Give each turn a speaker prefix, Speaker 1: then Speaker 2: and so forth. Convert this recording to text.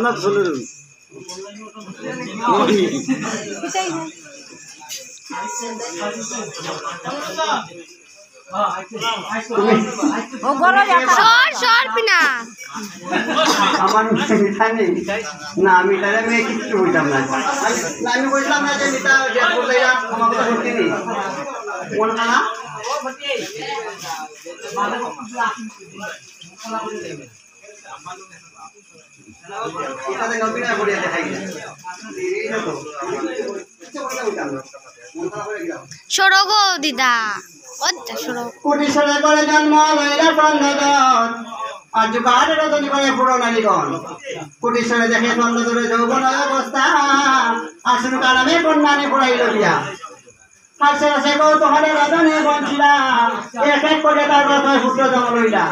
Speaker 1: না চলে আমার মিঠা নেই না মিঠাই আমি কিছু বলতাম না আমি বললাম না যে মিঠা আমার কথা শুনতে নেই মন না
Speaker 2: সরো গো দিদা
Speaker 1: কোটিশ্বরে করে জন্ম লইলা চন্দ্রদন আর যুগার রজনী করে পুরো নারীগণ কোটিশ্বরে দেখে চন্দ্রদরে যৌবন অবস্থা আসুন কালামে কন্যানে পড়াইল বিয়া হাসে হাসে গো তোমার রজনী বঞ্চিলা এক এক করে তার পুত্র জন্ম লইলা